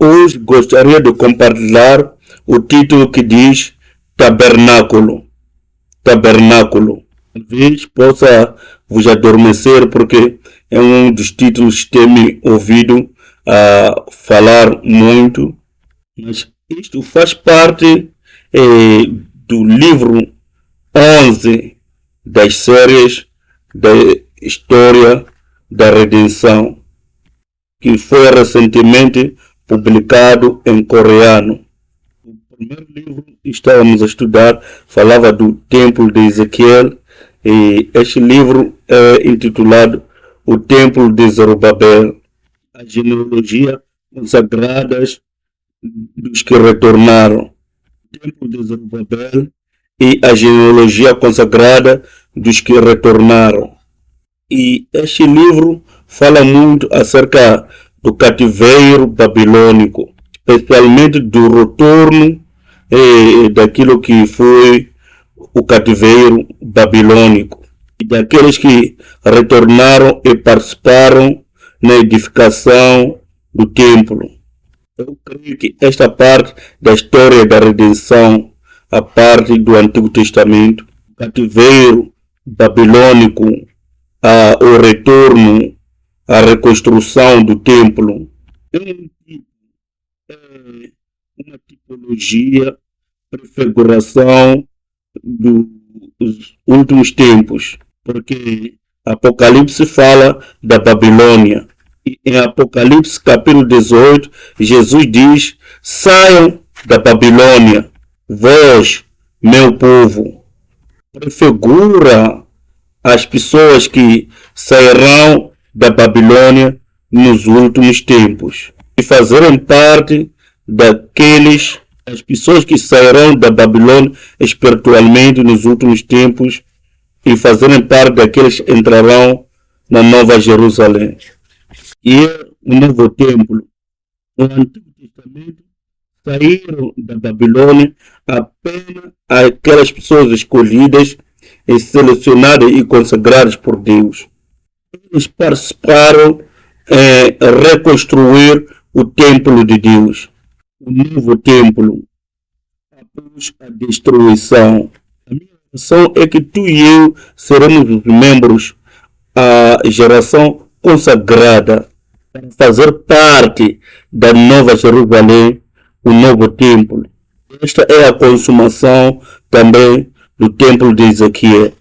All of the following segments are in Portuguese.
Hoje gostaria de compartilhar o título que diz Tabernáculo. Tabernáculo. Talvez possa vos adormecer porque é um dos títulos que tenho ouvido a falar muito, mas isto faz parte do livro 11 das séries da História da Redenção, que foi recentemente publicado em coreano. O primeiro livro que estávamos a estudar falava do Templo de Ezequiel, e este livro é intitulado O Templo de Zorobabel, a genealogia consagradas dos que retornaram. O Templo de Zorobabel e a genealogia consagrada dos que retornaram. E este livro fala muito acerca do cativeiro babilônico, especialmente do retorno daquilo que foi o cativeiro babilônico, e daqueles que retornaram e participaram na edificação do templo. Eu creio que esta parte da história da redenção, a parte do Antigo Testamento, o cativeiro babilônico, o retorno, a reconstrução do templo, é uma tipologia, prefiguração dos últimos tempos, porque Apocalipse fala da Babilônia. E em Apocalipse capítulo 18, Jesus diz: saiam da Babilônia, vós, meu povo. Prefigura as pessoas que sairão da Babilônia nos últimos tempos e fazerem parte as pessoas que sairão da Babilônia espiritualmente nos últimos tempos e fazerem parte daqueles que entrarão na Nova Jerusalém. E o novo templo. No Antigo Testamento saíram da Babilônia apenas aquelas pessoas escolhidas e selecionadas e consagradas por Deus. Eles participaram em reconstruir o templo de Deus, o novo templo, após a destruição. A minha oração é que tu e eu seremos os membros, a geração consagrada, para fazer parte da Nova Jerusalém, o novo templo. Esta é a consumação também do templo de Ezequiel.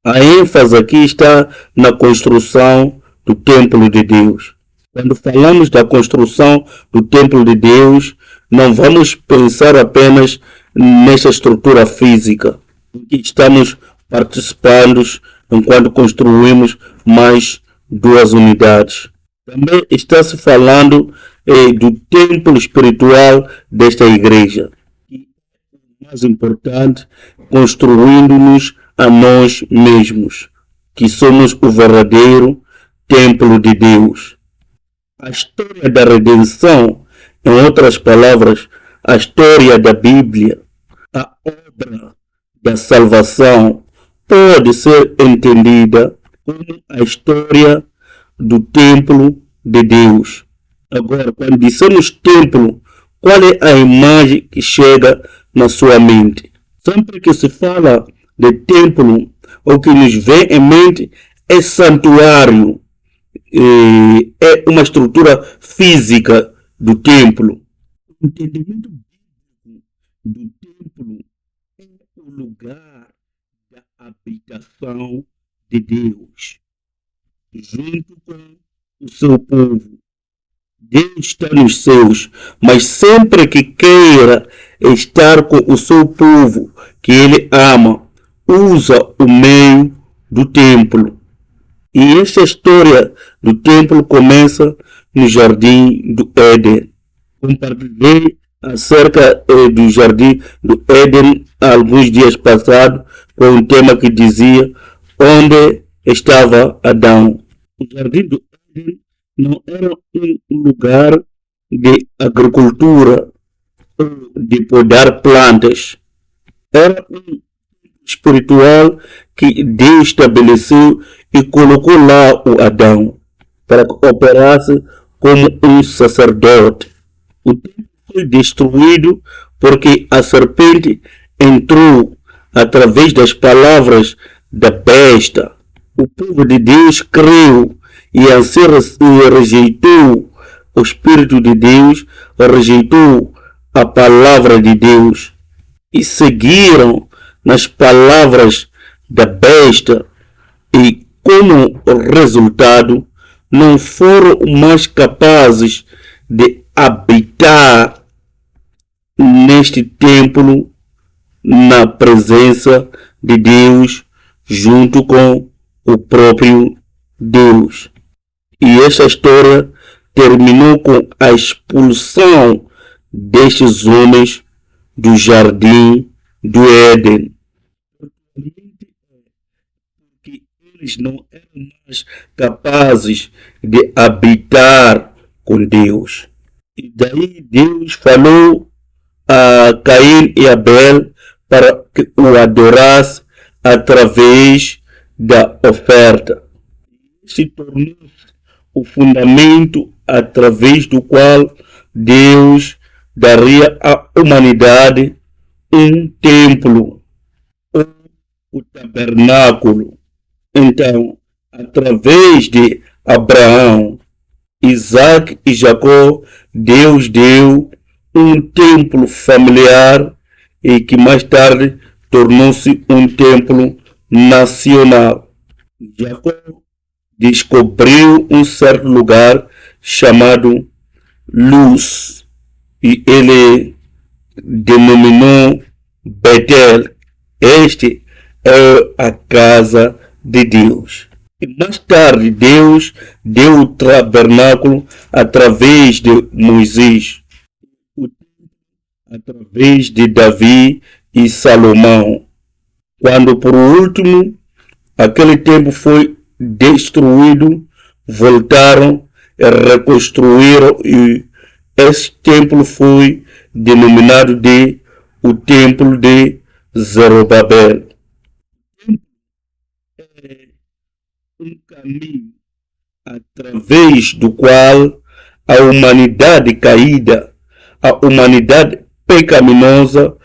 A ênfase aqui está na construção do templo de Deus. Quando falamos da construção do templo de Deus, não vamos pensar apenas nesta estrutura física, em que estamos participando enquanto construímos mais duas unidades. Também está se falando do templo espiritual desta igreja. E o mais importante, construindo-nos a nós mesmos, que somos o verdadeiro templo de Deus. A história da redenção, em outras palavras, a história da Bíblia, a obra da salvação, pode ser entendida como a história do templo de Deus. Agora, quando dizemos templo, qual é a imagem que chega na sua mente? Sempre que se fala de templo, o que nos vem em mente é santuário, é uma estrutura física do templo. O entendimento do templo é o lugar da habitação de Deus, junto com o seu povo. Deus está nos céus, mas sempre que queira estar com o seu povo, que ele ama, usa o meio do templo. E essa história do templo começa no Jardim do Éden. Compartilhei acerca do Jardim do Éden alguns dias passados, com um tema que dizia onde estava Adão. O Jardim do Éden não era um lugar de agricultura ou de podar plantas. Era um espiritual que Deus estabeleceu e colocou lá o Adão para que operasse como um sacerdote. O templo foi destruído porque a serpente entrou através das palavras da besta. O povo de Deus creu e assim rejeitou o Espírito de Deus, rejeitou a palavra de Deus e seguiram nas palavras da besta e, como resultado, não foram mais capazes de habitar neste templo na presença de Deus junto com o próprio Deus. E esta história terminou com a expulsão destes homens do jardim do Éden. Porque eles não eram mais capazes de habitar com Deus. E daí Deus falou a Caim e Abel para que o adorasse através da oferta. Se tornou-se o fundamento através do qual Deus daria à humanidade um templo, ou o tabernáculo. Então, através de Abraão, Isaac e Jacó, Deus deu um templo familiar e que mais tarde tornou-se um templo nacional. Jacó descobriu um certo lugar chamado Luz e ele denominou Betel. Este é a casa de Deus. E mais tarde Deus deu o tabernáculo através de Moisés, através de Davi e Salomão. Quando por último aquele templo foi destruído, voltaram e reconstruíram e esse templo foi denominado de o Templo de Zorobabel. É um caminho através do qual a humanidade caída, a humanidade pecaminosa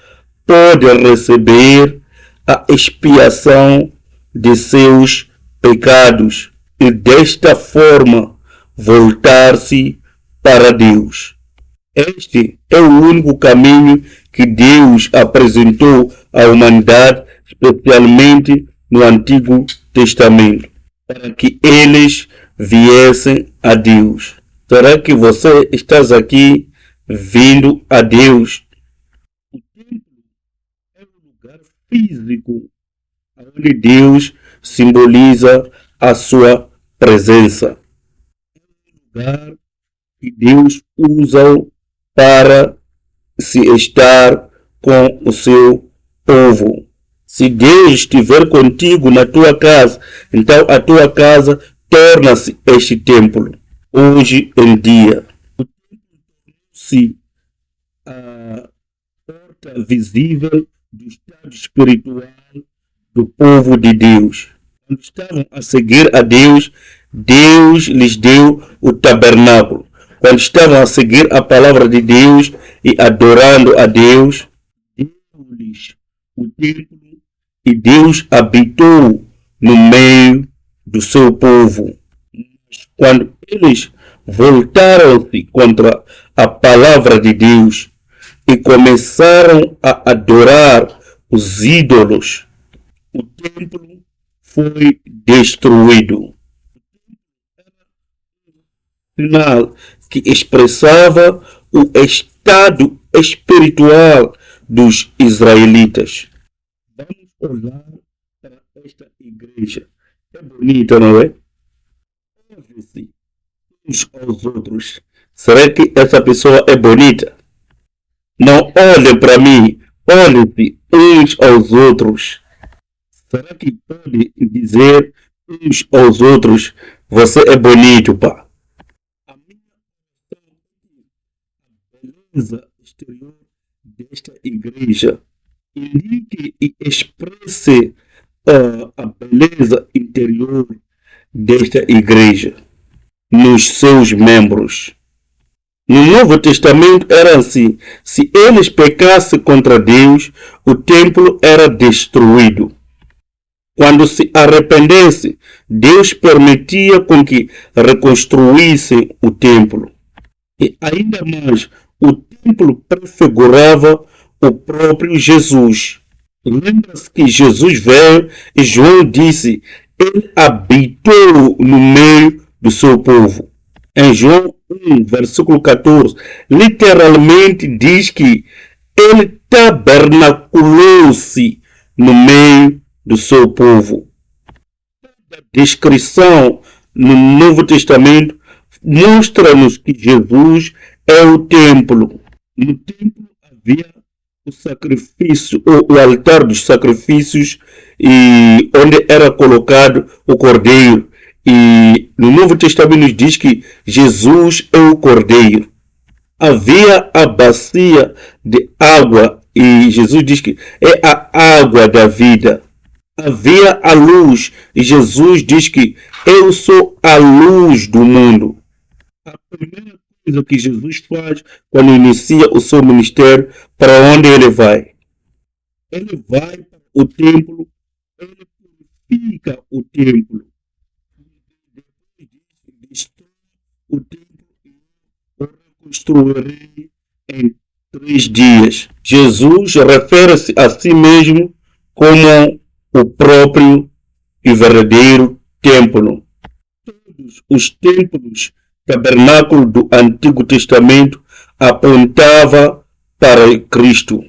pode receber a expiação de seus pecados e desta forma voltar-se para Deus. Este é o único caminho que Deus apresentou à humanidade, especialmente no Antigo Testamento, para que eles viessem a Deus. Será que você está aqui vindo a Deus? O templo é um lugar físico onde Deus simboliza a sua presença. É um lugar que Deus usa para se estar com o seu povo. Se Deus estiver contigo na tua casa, então a tua casa torna-se este templo. Hoje em dia, o templo tornou-se a porta visível do estado espiritual do povo de Deus. Quando estavam a seguir a Deus, Deus lhes deu o tabernáculo. Quando estavam a seguir a palavra de Deus e adorando a Deus, deu-lhes o templo e Deus habitou no meio do seu povo. Mas quando eles voltaram-se contra a palavra de Deus e começaram a adorar os ídolos, o templo foi destruído. Sinal que expressava o estado espiritual dos israelitas. Vamos olhar para esta igreja. É bonita, não é? Olhem-se uns aos outros. Será que essa pessoa é bonita? Não olhem para mim. Olhem-se uns aos outros. Será que pode dizer uns aos outros, você é bonito, pá? Beleza exterior desta igreja indique e expresse a beleza interior desta igreja nos seus membros. No Novo Testamento era assim: se eles pecassem contra Deus, o templo era destruído. Quando se arrependesse, Deus permitia com que reconstruíssem o templo. E ainda mais, o templo prefigurava o próprio Jesus. Lembra-se que Jesus veio e João disse: ele habitou no meio do seu povo. Em João 1, versículo 14, literalmente diz que ele tabernaculou-se no meio do seu povo. A descrição no Novo Testamento mostra-nos que Jesus é o templo. No templo havia o sacrifício, o altar dos sacrifícios, e onde era colocado o cordeiro. E no Novo Testamento nos diz que Jesus é o cordeiro. Havia a bacia de água e Jesus diz que é a água da vida. Havia a luz e Jesus diz que eu sou a luz do mundo. A primeira coisa que Jesus faz quando inicia o seu ministério, para onde ele vai? Ele vai para o templo, ele purifica o templo. Destrói o templo e o reconstruirei em 3 dias. Jesus refere-se a si mesmo como o próprio e verdadeiro templo. Todos os templos tabernáculo do Antigo Testamento apontava para Cristo.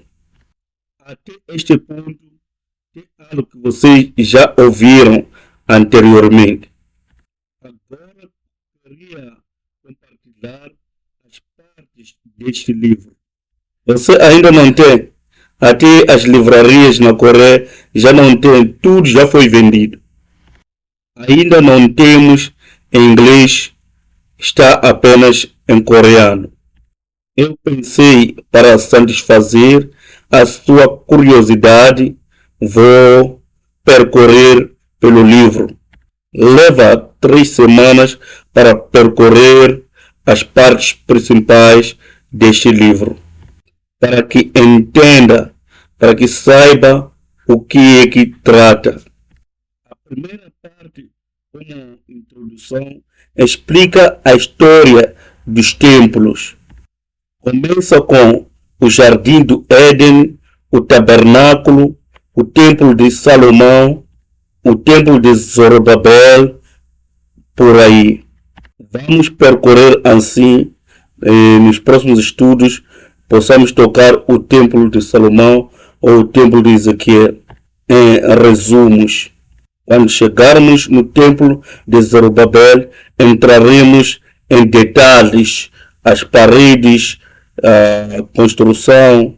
Até este ponto, é algo que vocês já ouviram anteriormente. Agora, queria compartilhar as partes deste livro. Você ainda não tem? Até as livrarias na Coreia já não tem, tudo já foi vendido. Ainda não temos em inglês, está apenas em coreano. Eu pensei, para satisfazer a sua curiosidade, vou percorrer pelo livro. Leva 3 semanas para percorrer as partes principais deste livro, para que entenda, para que saiba o que é que trata. A primeira parte, como introdução, explica a história dos templos. Começa com o Jardim do Éden, o Tabernáculo, o Templo de Salomão, o Templo de Zorobabel, por aí. Vamos percorrer assim, nos próximos estudos, possamos tocar o Templo de Salomão ou o Templo de Ezequiel. Em resumos, quando chegarmos no Templo de Zorobabel, entraremos em detalhes, as paredes, a construção,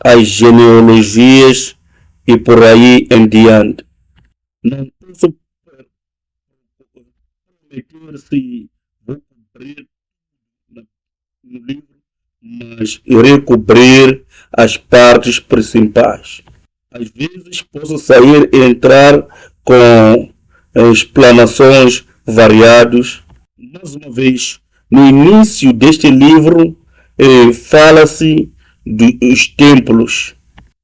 as genealogias e por aí em diante. Não posso prometer se vou cumprir no livro, mas irei cobrir as partes principais. Às vezes posso sair e entrar com explanações variadas. Mais uma vez, no início deste livro, fala-se dos templos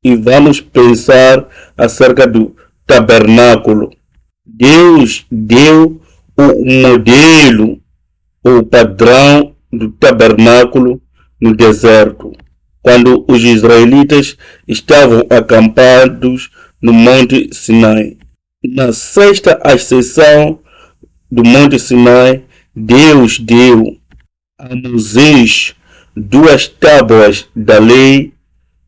e vamos pensar acerca do tabernáculo. Deus deu o modelo, o padrão do tabernáculo no deserto, quando os israelitas estavam acampados no Monte Sinai. Na 6ª ascensão do Monte Sinai, Deus deu a Moisés 2 tábuas da lei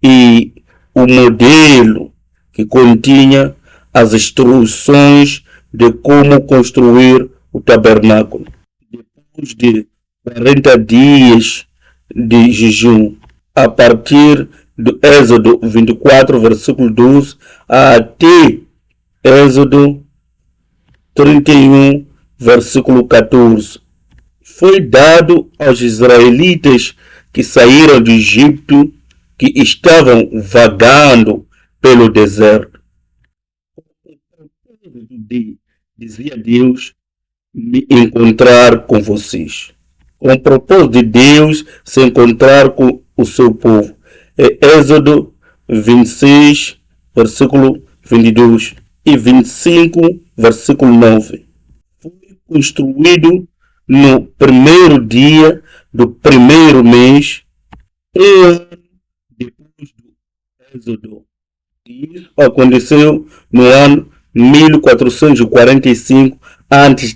e o modelo que continha as instruções de como construir o tabernáculo. Depois de 40 dias de jejum, a partir do Êxodo 24, versículo 12, até Êxodo 31, versículo 14. Foi dado aos israelitas que saíram do Egito, que estavam vagando pelo deserto. Dizia Deus, me encontrar com vocês. com o propósito de Deus se encontrar com o seu povo. É Êxodo 26, versículo 22 e 25, versículo 9. Foi construído no primeiro dia do primeiro mês, um ano depois do Êxodo. E isso aconteceu no ano 1445 a.C.,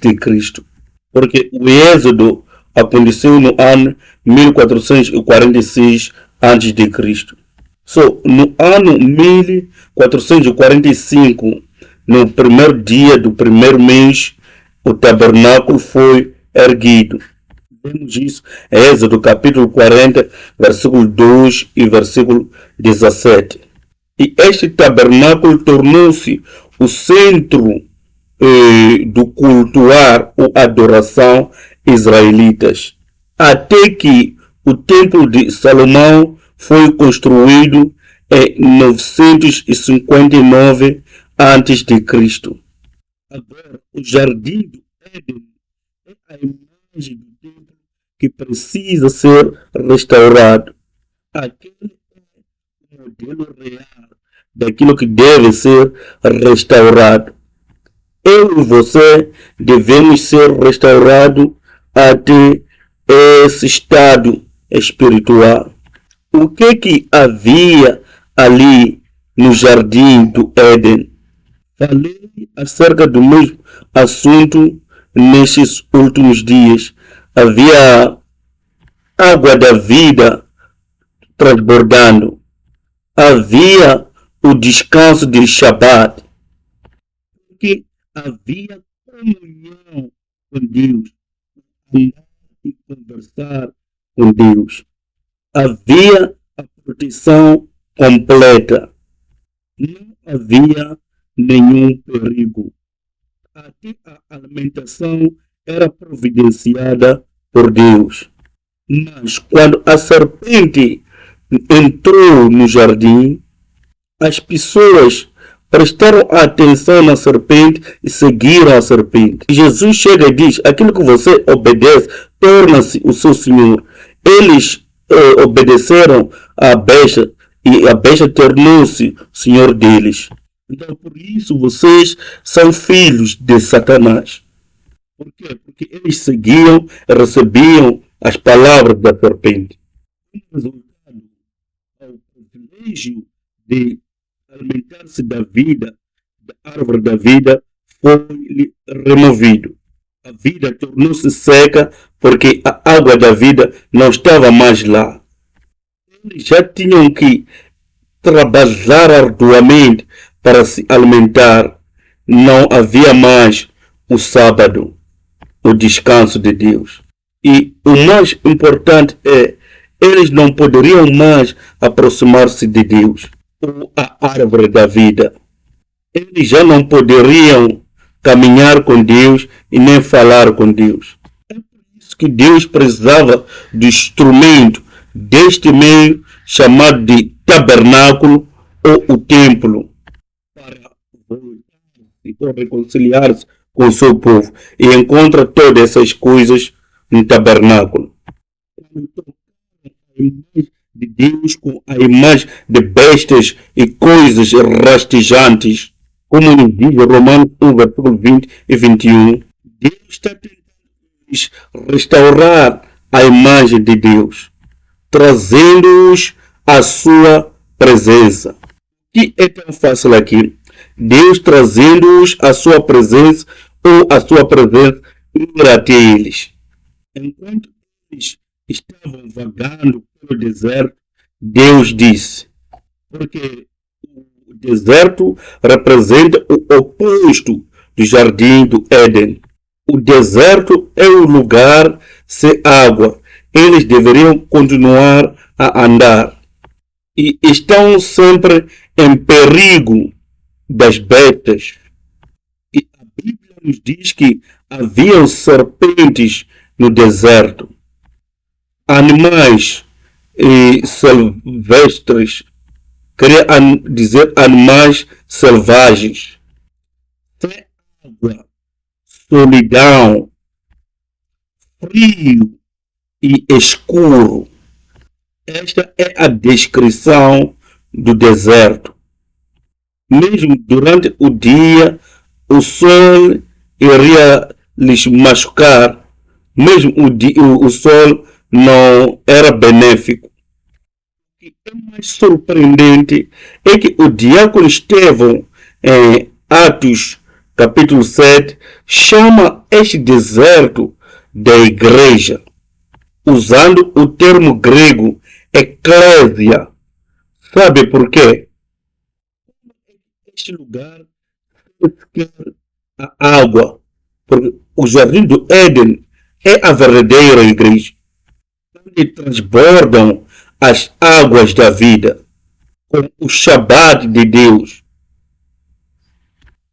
porque o Êxodo aconteceu no ano 1446 a.C. No ano 1445, no primeiro dia do primeiro mês, o tabernáculo foi erguido. Vemos isso em Êxodo capítulo 40, versículo 2 e versículo 17. E este tabernáculo tornou-se o centro do cultuar ou adoração israelitas, até que o templo de Salomão foi construído em 959 a.C. Agora, o jardim do Éden é a imagem do templo que precisa ser restaurado. Aquele é o modelo real daquilo que deve ser restaurado. Eu e você devemos ser restaurados até esse estado espiritual. O que havia ali no jardim do Éden? Falei acerca do mesmo assunto nestes últimos dias. Havia água da vida transbordando. Havia o descanso de Shabat. Porque havia comunhão com Deus. Andar e conversar com Deus. Havia a proteção completa. Não havia nenhum perigo. Até a alimentação era providenciada por Deus. Mas quando a serpente entrou no jardim, as pessoas prestaram atenção na serpente e seguiram a serpente. E Jesus chega e diz: aquilo que você obedece torna-se o seu senhor. Eles obedeceram à besta e a besta tornou-se senhor deles. Então, por isso, vocês são filhos de Satanás. Por quê? Porque eles seguiam e recebiam as palavras da serpente. Como resultado, ao privilégio de alimentar-se da vida, da árvore da vida, foi removido. A vida tornou-se seca porque a água da vida não estava mais lá. Eles já tinham que trabalhar arduamente para se alimentar. Não havia mais o sábado, o descanso de Deus. E o mais importante é, eles não poderiam mais aproximar-se de Deus, ou a árvore da vida. Eles já não poderiam caminhar com Deus e nem falar com Deus. É por isso que Deus precisava do instrumento deste meio chamado de tabernáculo ou o templo, para voltar-se ou reconciliar-se com o seu povo, e encontra todas essas coisas no tabernáculo. Quando trocaram a imagem de Deus com a imagem de bestas e coisas rastejantes, como nos diz Romanos 1, versículo 20 e 21, Deus está tentando restaurar a imagem de Deus, trazendo-os à sua presença. Que é tão fácil aqui? Deus trazendo-os à sua presença, ou a sua presença ir até eles. Enquanto eles estavam vagando pelo deserto, Deus disse, porque o deserto representa o oposto do jardim do Éden. O deserto é o lugar sem água. Eles deveriam continuar a andar. E estão sempre em perigo das bestas. E a Bíblia nos diz que haviam serpentes no deserto. Animais silvestres, queria dizer animais selvagens. Sem água, solidão, frio e escuro. Esta é a descrição do deserto. Mesmo durante o dia, o sol iria lhes machucar. Mesmo o sol não era benéfico. O que é mais surpreendente é que o diácono Estevão, em Atos capítulo 7, chama este deserto da igreja, usando o termo grego eclésia. Sabe por quê? Este lugar quer a água, porque o jardim do Éden é a verdadeira igreja, onde transbordam as águas da vida, com o Shabat de Deus,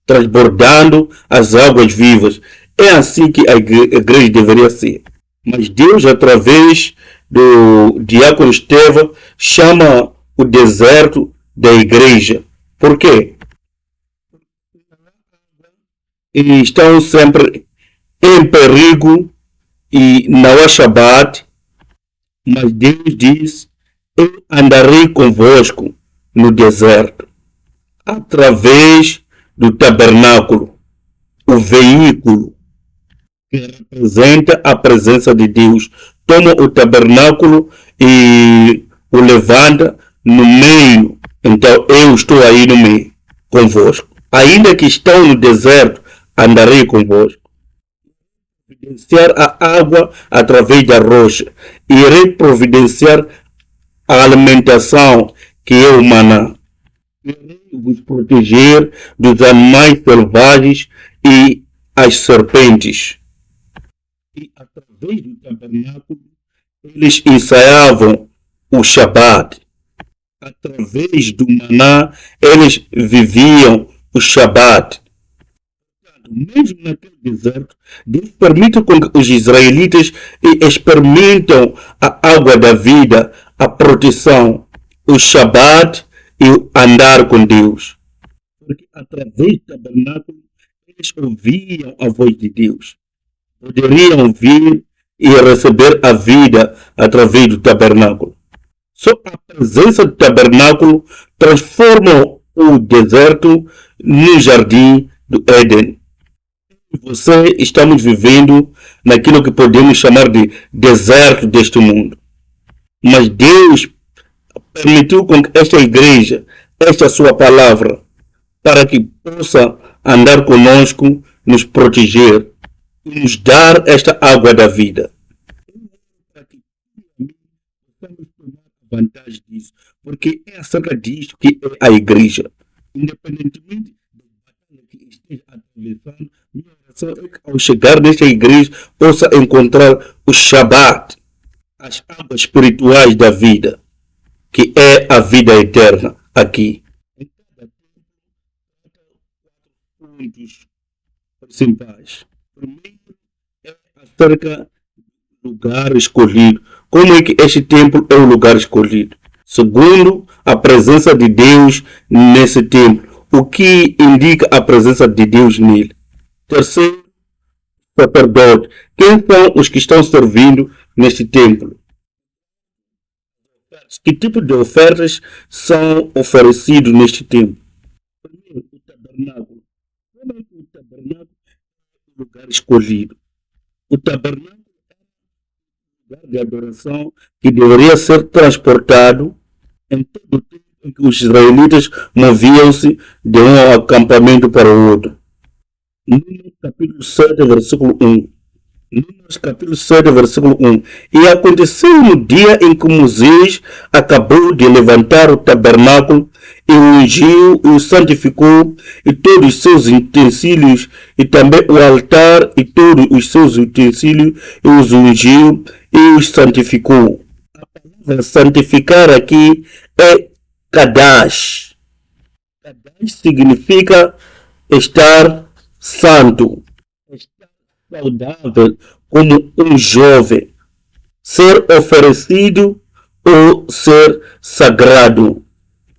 transbordando as águas vivas. É assim que a igreja deveria ser. Mas Deus, através do diácono Estevão, chama o deserto da igreja. Por quê? E estão sempre em perigo e não há Shabat, mas Deus diz: eu andarei convosco no deserto, através do tabernáculo, o veículo que representa a presença de Deus. Toma o tabernáculo e o levanta no meio. Então eu estou aí no meio, convosco. Ainda que estão no deserto, andarei convosco. Providenciar a água através da rocha. Irei providenciar a alimentação, que é o maná. Irei vos proteger dos animais selvagens e as serpentes. E através do tabernáculo, eles ensaiavam o Shabat. Através do maná, eles viviam o Shabat. Mesmo naquele deserto, Deus permite com que os israelitas experimentam a água da vida, a proteção, o Shabat e o andar com Deus. Porque através do tabernáculo, eles ouviam a voz de Deus. Poderiam ouvir e receber a vida através do tabernáculo. Só a presença do tabernáculo transforma o deserto no jardim do Éden. Você estamos vivendo naquilo que podemos chamar de deserto deste mundo. Mas Deus permitiu com que esta igreja, esta sua palavra, para que possa andar conosco, nos proteger e nos dar esta água da vida. Para que possamos tomar vantagem disso, porque é acerca disso que é a igreja. Independentemente da batalha que esteja atravessando, minha oração é que ao chegar nesta igreja possa encontrar o Shabat, as águas espirituais da vida, que é a vida eterna aqui. Em cada tempo, pontos principais. Primeiro é acerca do lugar escolhido. Como é que este templo é o lugar escolhido? Segundo, a presença de Deus nesse templo. O que indica a presença de Deus nele? Terceiro, sacerdote. Quem são os que estão servindo neste templo? Que tipo de ofertas são oferecidos neste templo? Primeiro, o tabernáculo. Como é que o tabernáculo é o lugar escolhido? O tabernáculo é o lugar de adoração que deveria ser transportado em todo o tempo em que os israelitas moviam-se de um acampamento para o outro. Números capítulo 7, versículo 1. Números capítulo 7, versículo 1. E aconteceu no dia em que Moisés acabou de levantar o tabernáculo, e o ungiu, e o santificou, e todos os seus utensílios, e também o altar, e todos os seus utensílios, e os ungiu, e os santificou. A palavra santificar aqui é Kadash. Kadash significa estar santo, estar saudável como um jovem, ser oferecido ou ser sagrado.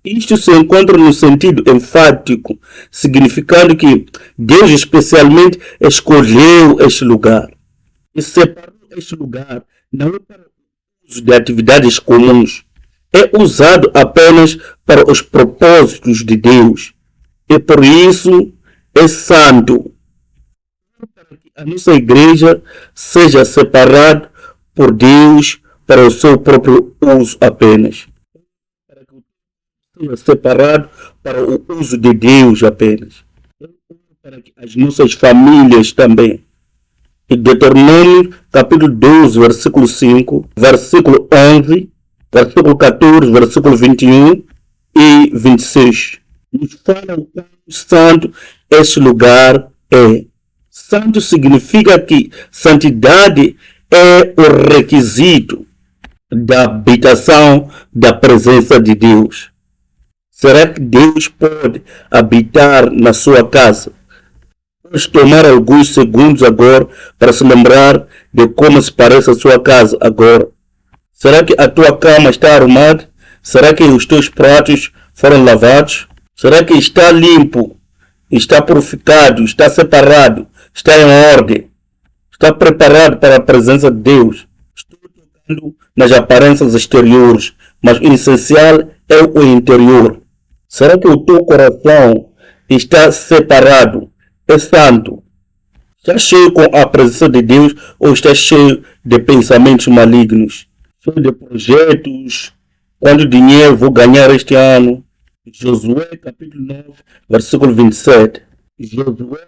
Isto se encontra no sentido enfático, significando que Deus especialmente escolheu este lugar e separou este lugar não é para o uso de atividades comuns. É usado apenas para os propósitos de Deus. E por isso é santo. Para que a nossa igreja seja separada por Deus para o seu próprio uso apenas. Para que seja separado para o uso de Deus apenas. Para que as nossas famílias também. E Deuteronômio capítulo 12, versículo 5, versículo 11, versículo 14, versículo 21 e 26. Nos fala o quão santo este lugar é. Santo significa que santidade é o requisito da habitação da presença de Deus. Será que Deus pode habitar na sua casa? Vamos tomar alguns segundos agora para se lembrar de como se parece a sua casa agora. Será que a tua cama está arrumada? Será que os teus pratos foram lavados? Será que está limpo? Está purificado? Está separado? Está em ordem? Está preparado para a presença de Deus? Estou tocando nas aparências exteriores, mas o essencial é o interior. Será que o teu coração está separado? É santo? Está cheio com a presença de Deus ou está cheio de pensamentos malignos? Cheio de projetos? Quanto dinheiro vou ganhar este ano? Josué capítulo 9, versículo 27. Josué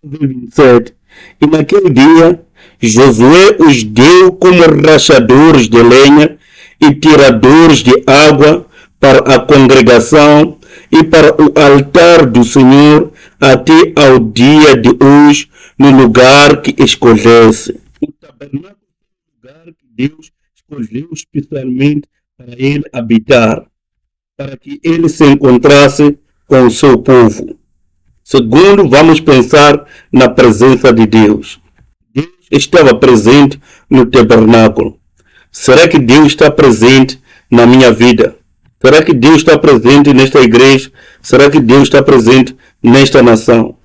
9, 27. E naquele dia, Josué os deu como rachadores de lenha e tiradores de água para a congregação e para o altar do Senhor até ao dia de hoje, no lugar que escolhesse. O tabernáculo é o lugar que Deus escolheu especialmente para ele habitar, para que ele se encontrasse com o seu povo. Segundo, vamos pensar na presença de Deus. Deus estava presente no tabernáculo. Será que Deus está presente na minha vida? Será que Deus está presente nesta igreja? Será que Deus está presente nesta nação?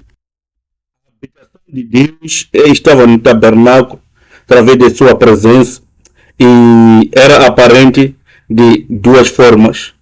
A habitação de Deus estava no tabernáculo através de sua presença e era aparente de duas formas.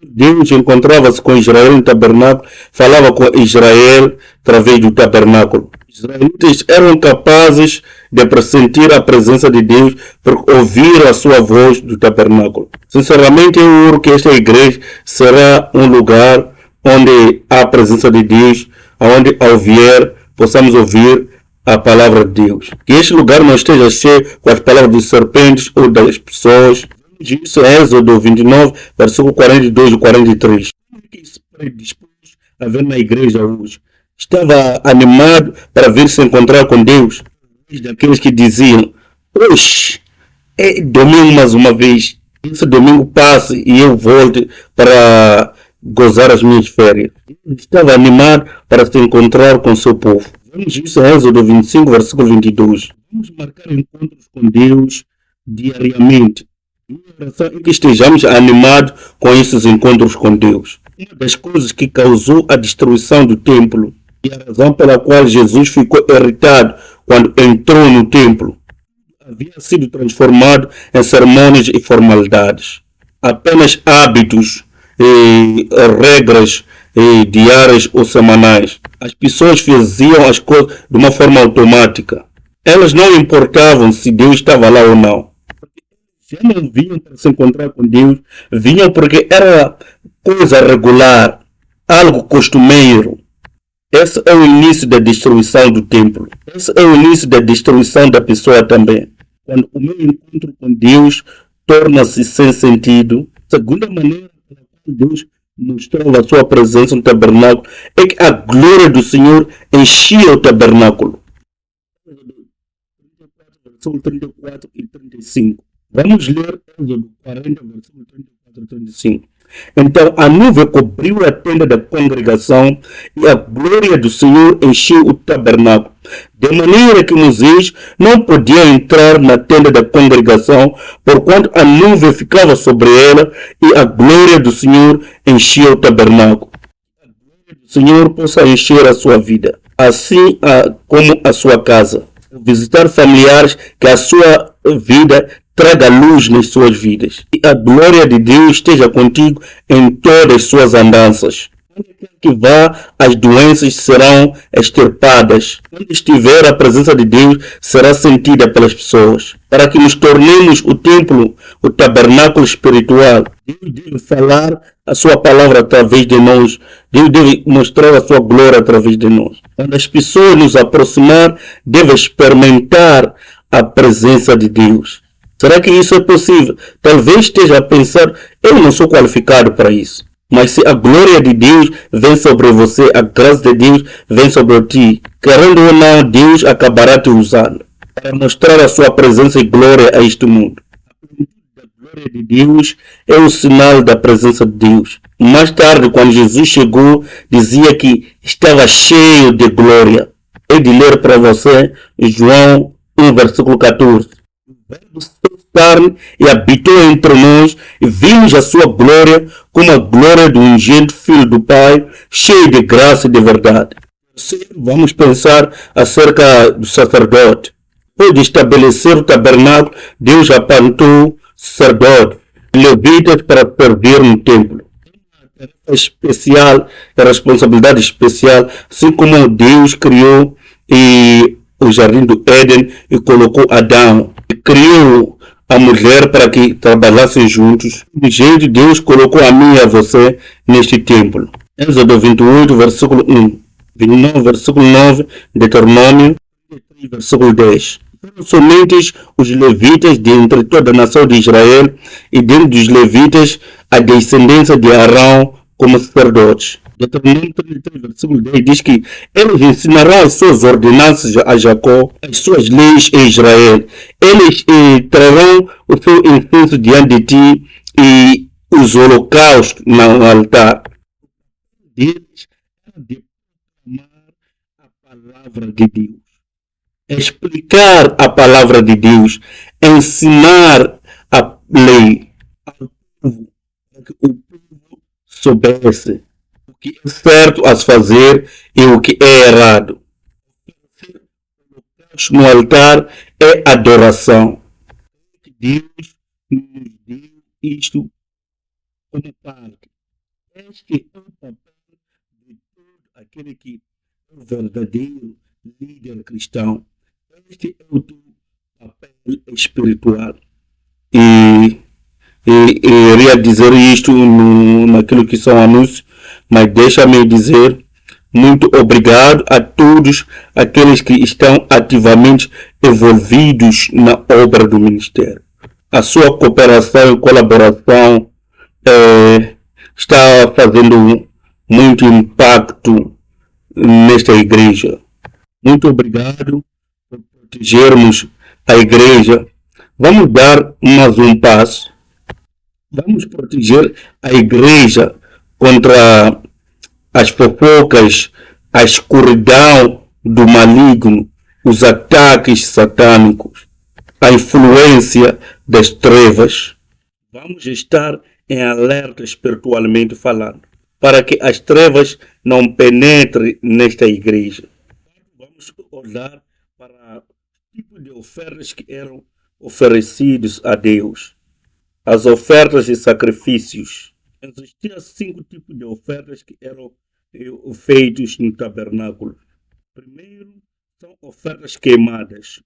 Deus encontrava-se com Israel no tabernáculo, falava com Israel através do tabernáculo. Os israelitas eram capazes de pressentir a presença de Deus por ouvir a sua voz do tabernáculo. Sinceramente, eu oro que esta igreja será um lugar onde há a presença de Deus, onde ao vier possamos ouvir a palavra de Deus. Que este lugar não esteja cheio com as palavras dos serpentes ou das pessoas. Isso é Êxodo 29, versículo 42 e 43. Como é que se predispôs a ver na igreja hoje? Estava animado para vir se encontrar com Deus. Daqueles que diziam, hoje é domingo mais uma vez. Esse domingo passe e eu volte para gozar as minhas férias. Ele estava animado para se encontrar com seu povo. Vamos isso em Êxodo 25, versículo 22. Vamos marcar encontros com Deus diariamente. Minha oração é que estejamos animados com esses encontros com Deus. Uma das coisas que causou a destruição do templo e a razão pela qual Jesus ficou irritado quando entrou no templo havia sido transformado em cerimônias e formalidades. Apenas hábitos e regras diárias ou semanais. As pessoas faziam as coisas de uma forma automática. Elas não importavam se Deus estava lá ou não. Já não vinham para se encontrar com Deus, vinham porque era coisa regular, algo costumeiro. Esse é o início da destruição do templo. Esse é o início da destruição da pessoa também. Quando o meu encontro com Deus torna-se sem sentido, a segunda maneira pela qual Deus mostrava a sua presença no tabernáculo é que a glória do Senhor enchia o tabernáculo. Versículo 34 e 35. Vamos ler Êxodo 40, versículo 34 e 35. Então a nuvem cobriu a tenda da congregação e a glória do Senhor encheu o tabernáculo, de maneira que Moisés não podia entrar na tenda da congregação, porquanto a nuvem ficava sobre ela e a glória do Senhor enchia o tabernáculo. A glória do Senhor possa encher a sua vida, assim como a sua casa. visitar familiares, que a sua vida traga luz nas suas vidas. E a glória de Deus esteja contigo em todas as suas andanças. Onde quer que vá, as doenças serão extirpadas. Onde estiver, a presença de Deus será sentida pelas pessoas. Para que nos tornemos o templo, o tabernáculo espiritual. Deus deve falar a sua palavra através de nós. Deus deve mostrar a sua glória através de nós. Quando as pessoas nos aproximar, devem experimentar a presença de Deus. Será que isso é possível? Talvez esteja a pensar, eu não sou qualificado para isso. Mas se a glória de Deus vem sobre você, a graça de Deus vem sobre ti, querendo ou não, Deus acabará te usando para mostrar a sua presença e glória a este mundo. A glória de Deus é o sinal da presença de Deus. Mais tarde, quando Jesus chegou, dizia que estava cheio de glória. É de ler para você João 1, versículo 14. O verbo se fez carne e habitou entre nós, e vimos a sua glória como a glória do unigênito Filho do Pai, cheio de graça e de verdade. Vamos pensar acerca do sacerdote. Depois de estabelecer o tabernáculo, Deus apontou sacerdote, levitas, para servir no templo. Especial, a responsabilidade especial, assim como Deus criou o jardim do Éden e colocou Adão, e criou a mulher para que trabalhassem juntos. De jeito, Deus colocou a mim e a você neste templo. Êxodo 28, versículo 1, 29, versículo 9, Deuteronômio 33, versículo 10. Somente os levitas dentre toda a nação de Israel, e dentro dos levitas a descendência de Arão como sacerdotes. Deuteronômio 33, versículo 10 diz que eles ensinarão as suas ordenanças a Jacó, as suas leis a Israel. Eles trarão o seu incenso diante de ti e os holocaustos no altar. Deles era de proclamar a palavra de Deus, explicar a palavra de Deus, ensinar a lei ao povo, para que o povo soubesse o que é certo a se fazer e o que é errado. No altar é adoração. Deus nos deu isto como parte. Este é o papel de todo aquele que é o verdadeiro líder cristão. Este é o teu papel espiritual. E iria dizer isto naquilo que são anúncios, mas deixa-me dizer muito obrigado a todos aqueles que estão ativamente envolvidos na obra do ministério. A sua cooperação e colaboração está fazendo muito impacto nesta igreja. Muito obrigado por protegermos a igreja. Vamos dar mais um passo. Vamos proteger a igreja contra as fofocas, a escuridão do maligno, os ataques satânicos, a influência das trevas. Vamos estar em alerta espiritualmente falando, para que as trevas não penetrem nesta igreja. Vamos olhar para o tipo de ofertas que eram oferecidos a Deus. As ofertas e sacrifícios. Existiam 5 tipos de ofertas que eram feitos no tabernáculo. Primeiro, são ofertas queimadas.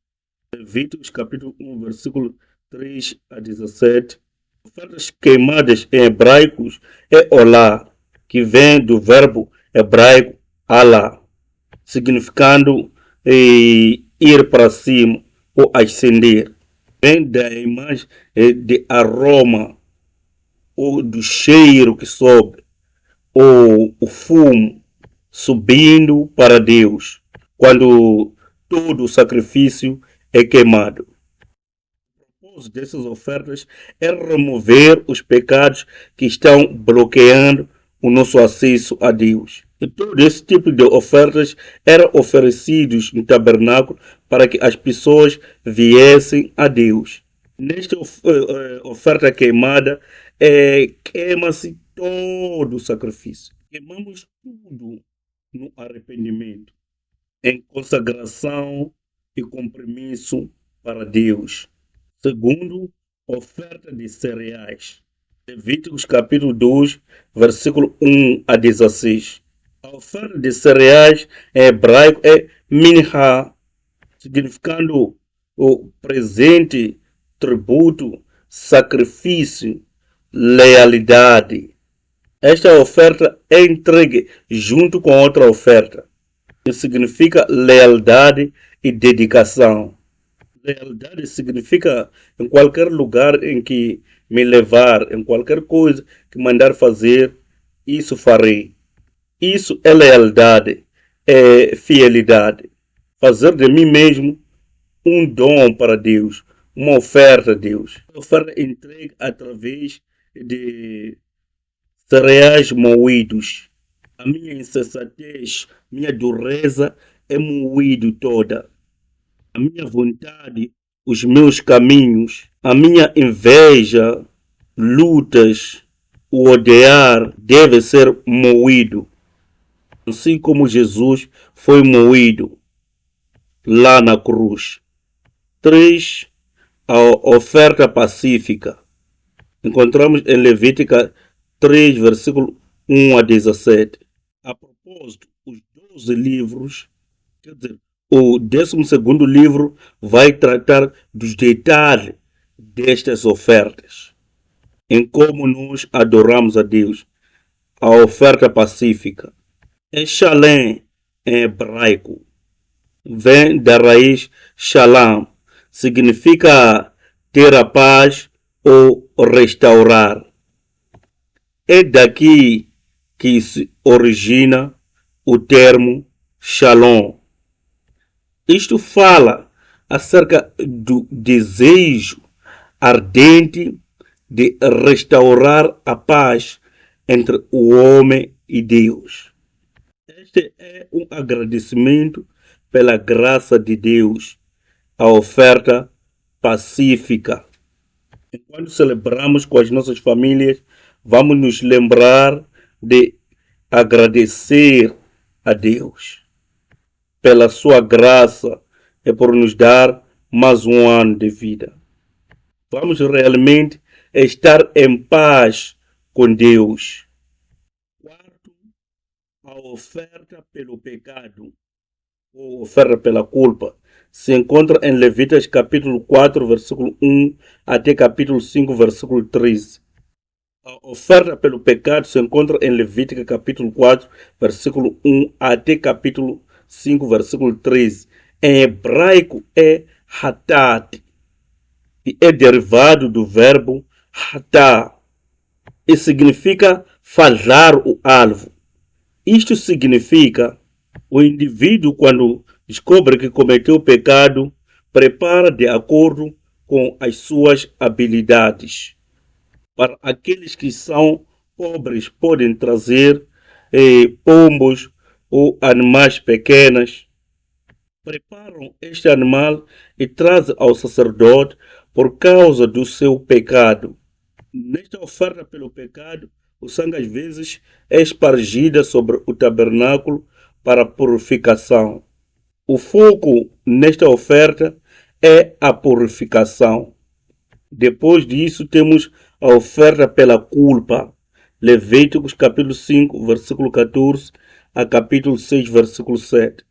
Levíticos capítulo 1, versículo 3 a 17. Ofertas queimadas em hebraico é olá, que vem do verbo hebraico alá, significando ir para cima ou ascender. Vem da imagem de aroma ou do cheiro que sobe, ou o fumo subindo para Deus, quando todo o sacrifício é queimado. O propósito dessas ofertas é remover os pecados que estão bloqueando o nosso acesso a Deus. E todo esse tipo de ofertas eram oferecidos no tabernáculo para que as pessoas viessem a Deus. Nesta oferta queimada, queima-se todo o sacrifício. Queimamos tudo no arrependimento, em consagração e compromisso para Deus. Segundo, oferta de cereais. Levíticos capítulo 2, versículo 1 a 16. A oferta de cereais em hebraico é minha, significando o presente, tributo, sacrifício, lealidade. Esta oferta é entregue junto com outra oferta, que significa lealdade e dedicação. Lealdade significa em qualquer lugar em que me levar, em qualquer coisa que mandar fazer, isso farei. Isso é lealdade, é fidelidade. Fazer de mim mesmo um dom para Deus, uma oferta a Deus. Uma oferta entregue através de cereais moídos. A minha insensatez, minha dureza é moído toda. A minha vontade, os meus caminhos, a minha inveja, lutas, o odiar deve ser moído. Assim como Jesus foi moído lá na cruz. 3. A oferta pacífica. Encontramos em Levítico 3, versículo 1 a 17. A propósito, os 12 livros, quer dizer, o 12º livro vai tratar dos detalhes destas ofertas, em como nós adoramos a Deus. A oferta pacífica é Shalem em hebraico. Vem da raiz Shalom, significa ter a paz ou restaurar. É daqui que se origina o termo Shalom. Isto fala acerca do desejo ardente de restaurar a paz entre o homem e Deus. Este é um agradecimento pela graça de Deus, a oferta pacífica. Enquanto celebramos com as nossas famílias, vamos nos lembrar de agradecer a Deus pela sua graça e por nos dar mais um ano de vida. Vamos realmente estar em paz com Deus. Quarto, a oferta pelo pecado ou oferta pela culpa se encontra em Levíticos capítulo 4, versículo 1 até capítulo 5, versículo 13. A oferta pelo pecado se encontra em Levítico capítulo 4, versículo 1 até capítulo 5, versículo 13. Em hebraico é hatat e é derivado do verbo hatá e significa falhar o alvo. Isto significa o indivíduo, quando descobre que cometeu pecado, prepara de acordo com as suas habilidades. Para aqueles que são pobres, podem trazer pombos ou animais pequenos. Preparam este animal e trazem ao sacerdote por causa do seu pecado. Nesta oferta pelo pecado, o sangue às vezes é espargido sobre o tabernáculo para purificação. O foco nesta oferta é a purificação. Depois disso temos a oferta pela culpa. Levíticos capítulo 5, versículo 14 a capítulo 6, versículo 7.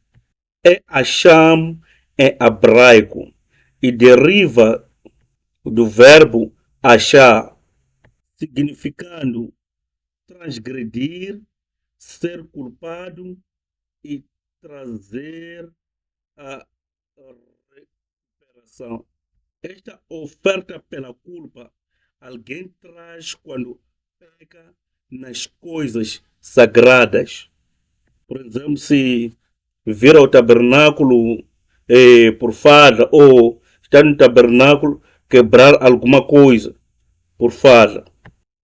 É Asham em hebraico e deriva do verbo achar, significando transgredir, ser culpado e trazer a recuperação. Esta oferta pela culpa alguém traz quando peca nas coisas sagradas. Por exemplo, se vir ao tabernáculo por falha ou estar no tabernáculo quebrar alguma coisa por falha.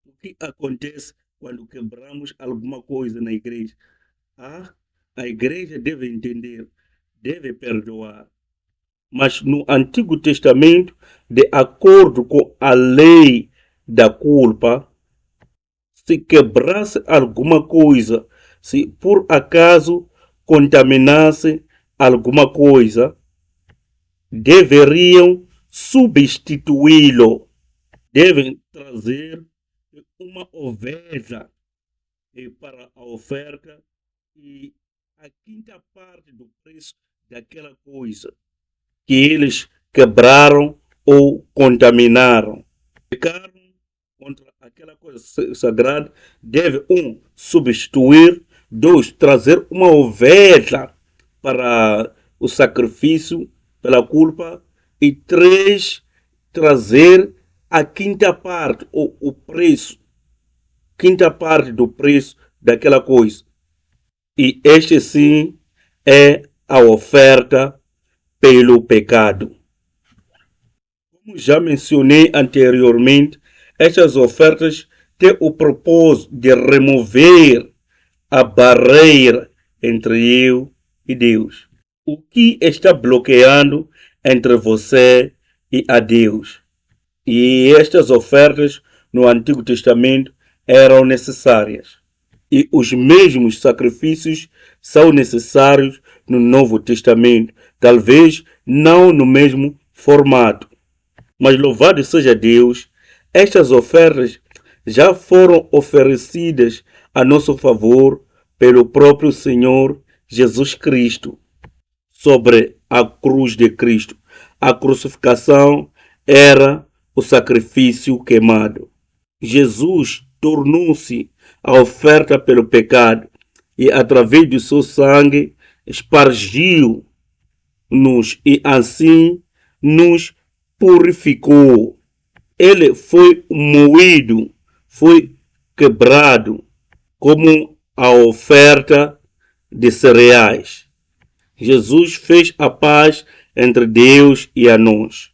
O que acontece quando quebramos alguma coisa na igreja? A igreja deve entender, deve perdoar. Mas no Antigo Testamento, de acordo com a lei da culpa, se quebrasse alguma coisa, se por acaso contaminasse alguma coisa, deveriam substituí-lo. Devem trazer uma ovelha para a oferta e a quinta parte do preço daquela coisa que eles quebraram ou contaminaram. Pecaram contra aquela coisa sagrada, deve substituir, 2, trazer uma ovelha para o sacrifício pela culpa e 3, trazer a quinta parte, ou o preço, quinta parte do preço daquela coisa. E este sim é a oferta pelo pecado. Como já mencionei anteriormente, estas ofertas têm o propósito de remover a barreira entre eu e Deus. O que está bloqueando entre você e a Deus? E estas ofertas no Antigo Testamento eram necessárias. E os mesmos sacrifícios são necessários no Novo Testamento. Talvez não no mesmo formato. Mas louvado seja Deus, estas ofertas já foram oferecidas a nosso favor pelo próprio Senhor Jesus Cristo sobre a cruz de Cristo. A crucificação era o sacrifício queimado. Jesus tornou-se a oferta pelo pecado e através do seu sangue espargiu-nos e assim nos purificou. Ele foi moído, foi quebrado como a oferta de cereais. Jesus fez a paz entre Deus e a nós.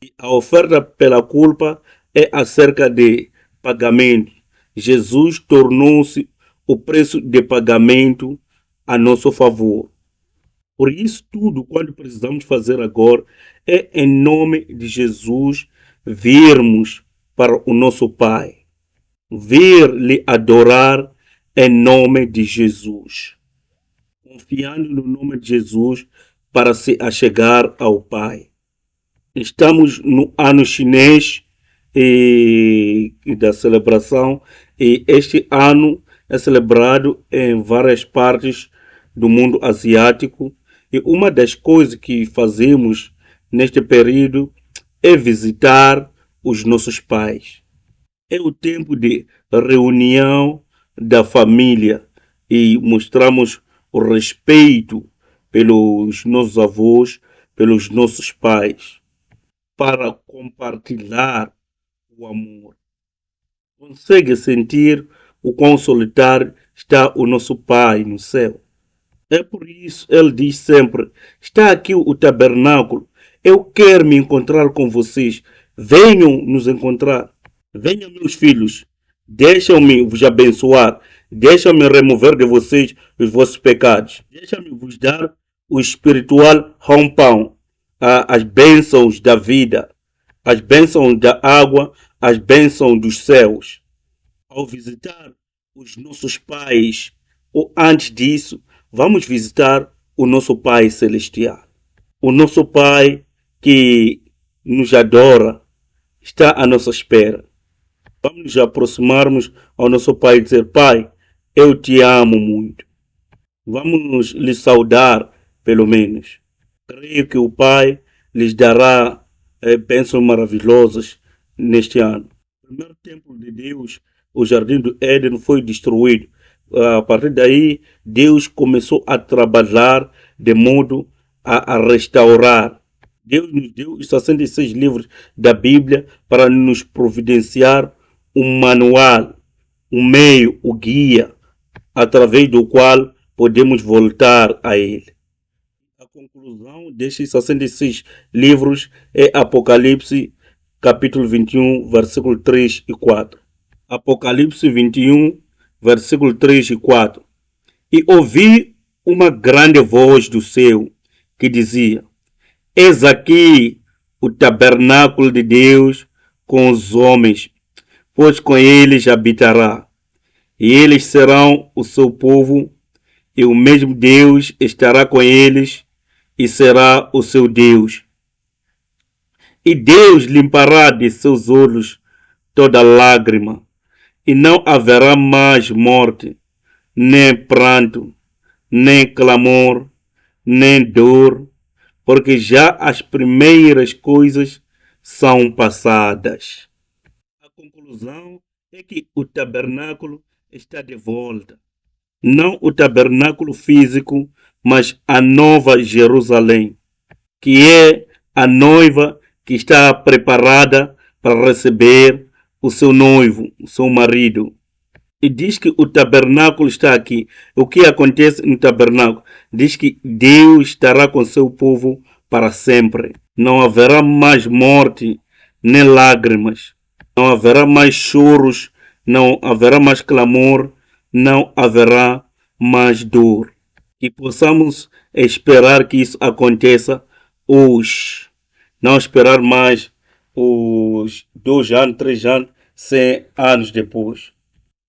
E a oferta pela culpa é acerca de pagamento. Jesus tornou-se o preço de pagamento a nosso favor. Por isso, tudo quanto precisamos fazer agora é, em nome de Jesus, virmos para o nosso Pai. Vir-lhe adorar em nome de Jesus. Confiando no nome de Jesus para se achegar ao Pai. Estamos no ano chinês da celebração e este ano é celebrado em várias partes do mundo asiático e uma das coisas que fazemos neste período é visitar os nossos pais. É o tempo de reunião da família e mostramos o respeito pelos nossos avós, pelos nossos pais, para compartilhar o amor. Consegue sentir o quão solitário está o nosso Pai no céu? É por isso ele diz sempre: está aqui o tabernáculo, eu quero me encontrar com vocês, venham nos encontrar. Venham, meus filhos, deixam-me vos abençoar, deixam-me remover de vocês os vossos pecados, deixam-me vos dar o espiritual rompão, as bênçãos da vida, as bênçãos da água, as bênçãos dos céus. Ao visitar os nossos pais, ou antes disso, vamos visitar o nosso Pai Celestial. O nosso Pai que nos adora está à nossa espera. Vamos nos aproximarmos ao nosso Pai e dizer: Pai, eu te amo muito. Vamos lhe saudar, pelo menos. Creio que o Pai lhes dará bênçãos maravilhosas neste ano. O primeiro templo de Deus, o Jardim do Éden, foi destruído. A partir daí, Deus começou a trabalhar de modo a restaurar. Deus nos deu os 66 livros da Bíblia para nos providenciar um manual, um meio, o guia, através do qual podemos voltar a ele. A conclusão destes 66 livros é Apocalipse, capítulo 21, versículo 3 e 4. Apocalipse 21, versículo 3 e 4. E ouvi uma grande voz do céu que dizia: eis aqui o tabernáculo de Deus com os homens, pois com eles habitará, e eles serão o seu povo, e o mesmo Deus estará com eles, e será o seu Deus. E Deus limpará de seus olhos toda lágrima, e não haverá mais morte, nem pranto, nem clamor, nem dor, porque já as primeiras coisas são passadas. A conclusão é que o tabernáculo está de volta. Não o tabernáculo físico, mas a nova Jerusalém, que é a noiva que está preparada para receber o seu noivo, o seu marido. E diz que o tabernáculo está aqui. O que acontece no tabernáculo? Diz que Deus estará com seu povo para sempre. Não haverá mais morte, nem lágrimas. Não haverá mais choros, não haverá mais clamor, não haverá mais dor. E possamos esperar que isso aconteça hoje. Não esperar mais os 2 anos, 3 anos, 100 anos depois.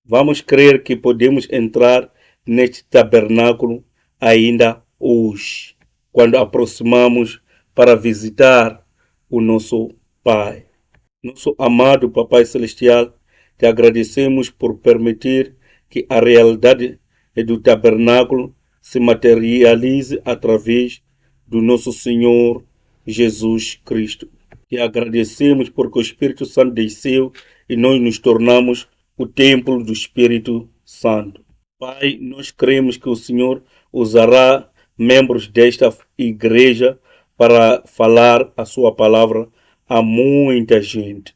Vamos crer que podemos entrar neste tabernáculo ainda hoje, quando aproximamos para visitar o nosso Pai. Nosso amado Papai Celestial, te agradecemos por permitir que a realidade do tabernáculo se materialize através do nosso Senhor Jesus Cristo. Te agradecemos porque o Espírito Santo desceu e nós nos tornamos o templo do Espírito Santo. Pai, nós cremos que o Senhor usará membros desta igreja para falar a sua palavra a muita gente,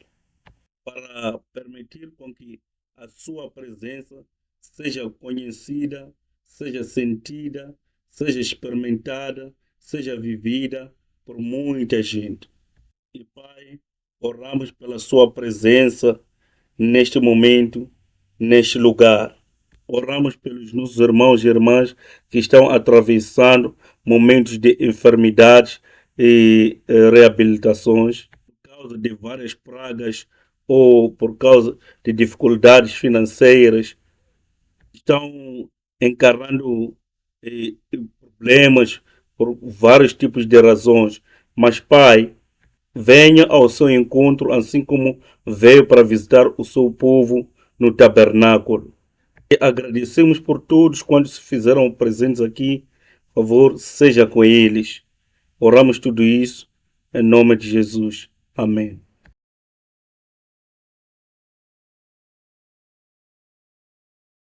para permitir com que a sua presença seja conhecida, seja sentida, seja experimentada, seja vivida por muita gente. E Pai, oramos pela sua presença neste momento, neste lugar. Oramos pelos nossos irmãos e irmãs que estão atravessando momentos de enfermidades e reabilitações por causa de várias pragas ou por causa de dificuldades financeiras. Estão encarando problemas por vários tipos de razões. Mas, Pai, venha ao seu encontro, assim como veio para visitar o seu povo no tabernáculo. E agradecemos por todos quantos se fizeram presentes aqui. Por favor, seja com eles. Oramos tudo isso em nome de Jesus. Amém.